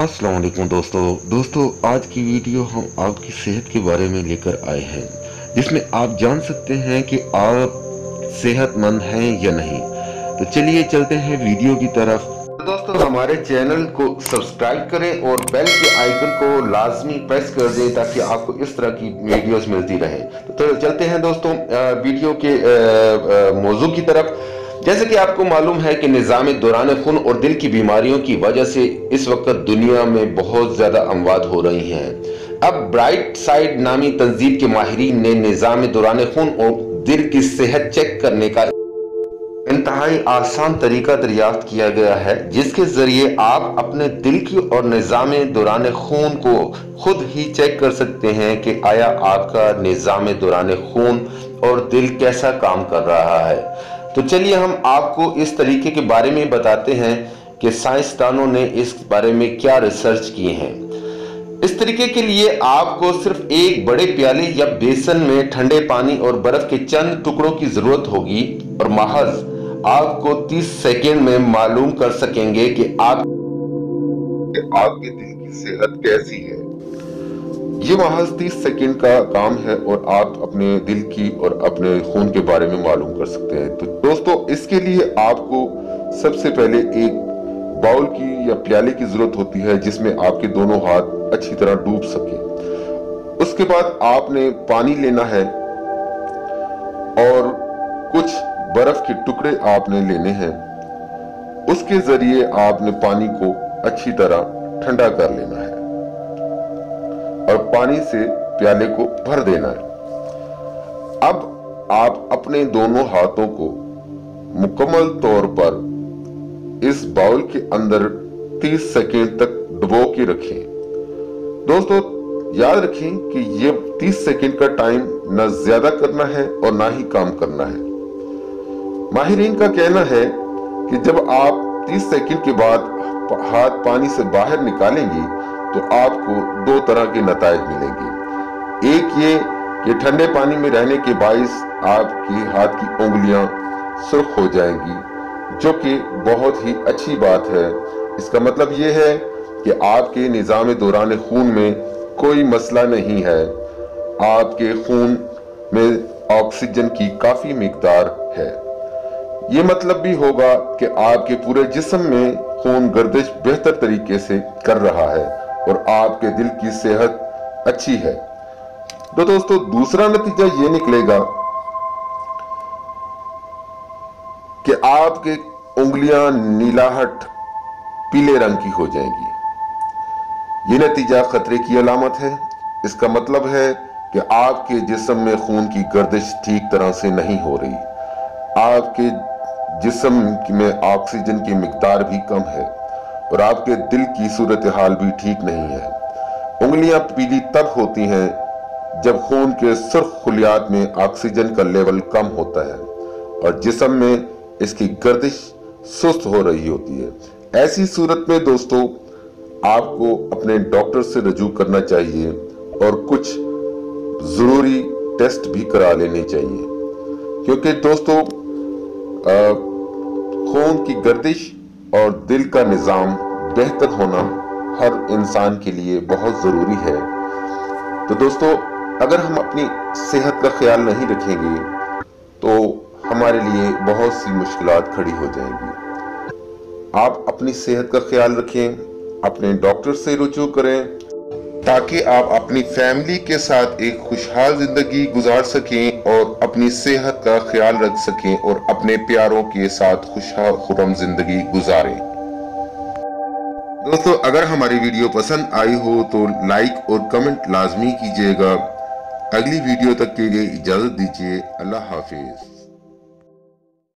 अस्सलाम वालेकुम दोस्तों आज की वीडियो हम आपकी सेहत के बारे में लेकर आए हैं, जिसमें आप जान सकते हैं कि आप सेहतमंद हैं या नहीं। तो चलिए चलते हैं वीडियो की तरफ। तो दोस्तों हमारे चैनल को सब्सक्राइब करें और बेल के आइकन को लाजमी प्रेस कर दें ताकि आपको इस तरह की वीडियोस मिलती रहे। तो चलते हैं दोस्तों वीडियो के मौजू की तरफ। जैसे कि आपको मालूम है कि निज़ाम दौरान खून और दिल की बीमारियों की वजह से इस वक्त दुनिया में बहुत ज़्यादा अमवात हो रही हैं। अब ब्राइट साइड नामी तंजीम के माहिरीन ने निज़ाम दौरान खून और दिल की सेहत चेक करने का इंतहाई आसान तरीका दरियाफ्त किया गया है, जिसके जरिए आप अपने दिल की और निज़ाम दौरान खून को खुद ही चेक कर सकते हैं कि आया आपका निज़ाम दौरान खून और दिल कैसा काम कर रहा है। तो चलिए हम आपको इस तरीके के बारे में बताते हैं कि साइंसदानों ने इस बारे में क्या रिसर्च किए हैं। इस तरीके के लिए आपको सिर्फ एक बड़े प्याले या बेसन में ठंडे पानी और बर्फ के चंद टुकड़ों की जरूरत होगी और महज आपको 30 सेकेंड में मालूम कर सकेंगे कि आपके दिल की सेहत कैसी है। ये महज 30 सेकंड का काम है और आप अपने दिल की और अपने खून के बारे में मालूम कर सकते हैं। तो दोस्तों इसके लिए आपको सबसे पहले एक बाउल की या प्याले की जरूरत होती है, जिसमें आपके दोनों हाथ अच्छी तरह डूब सके। उसके बाद आपने पानी लेना है और कुछ बर्फ के टुकड़े आपने लेने हैं। उसके जरिए आपने पानी को अच्छी तरह ठंडा कर लेना है और पानी से प्याले को भर देना है। अब आप अपने दोनों हाथों को मुकम्मल तौर पर इस बाउल के अंदर 30 सेकंड तक डुबो के रखें। दोस्तों याद रखें कि ये 30 सेकंड का टाइम ना ज्यादा करना है और ना ही कम करना है। माहिरीन का कहना है कि जब आप 30 सेकंड के बाद हाथ पानी से बाहर निकालेंगे तो आपको दो तरह के नताइज मिलेंगे। एक ये कि ठंडे पानी में रहने के बाइस आपके हाथ की उंगलियां सुर्ख हो जाएंगी, जो कि बहुत ही अच्छी बात है। इसका मतलब ये है कि आपके निज़ाम दौरान खून में कोई मसला नहीं है, आपके खून में ऑक्सीजन की काफी मिकदार है। ये मतलब भी होगा कि आपके पूरे जिस्म में खून गर्दिश बेहतर तरीके से कर रहा है और आपके दिल की सेहत अच्छी है। तो दोस्तों दूसरा नतीजा ये निकलेगा कि आपके उंगलियां नीलाहट पीले रंग की हो जाएंगी। ये नतीजा खतरे की अलामत है। इसका मतलब है कि आपके जिस्म में खून की गर्दिश ठीक तरह से नहीं हो रही, आपके जिस्म में ऑक्सीजन की मिकदार भी कम है और आपके दिल की सूरत हाल भी ठीक नहीं है। उंगलियां पीली तब होती हैं जब खून के सुर्ख खुलियात में ऑक्सीजन का लेवल कम होता है और जिस्म में इसकी गर्दिश सुस्त हो रही होती है। ऐसी सूरत में दोस्तों आपको अपने डॉक्टर से रजू करना चाहिए और कुछ जरूरी टेस्ट भी करा लेने चाहिए, क्योंकि दोस्तों खून की गर्दिश और दिल का निज़ाम बेहतर होना हर इंसान के लिए बहुत ज़रूरी है। तो दोस्तों अगर हम अपनी सेहत का ख्याल नहीं रखेंगे तो हमारे लिए बहुत सी मुश्किलात खड़ी हो जाएंगी। आप अपनी सेहत का ख्याल रखें, अपने डॉक्टर से रुजू करें ताकि आप अपनी फैमिली के साथ एक खुशहाल जिंदगी गुजार सकें और अपनी सेहत का ख्याल रख सकें और अपने प्यारों के साथ खुशहाल खुर्रम जिंदगी गुजारें। दोस्तों अगर हमारी वीडियो पसंद आई हो तो लाइक और कमेंट लाजमी कीजिएगा। अगली वीडियो तक के लिए इजाजत दीजिए। अल्लाह हाफिज।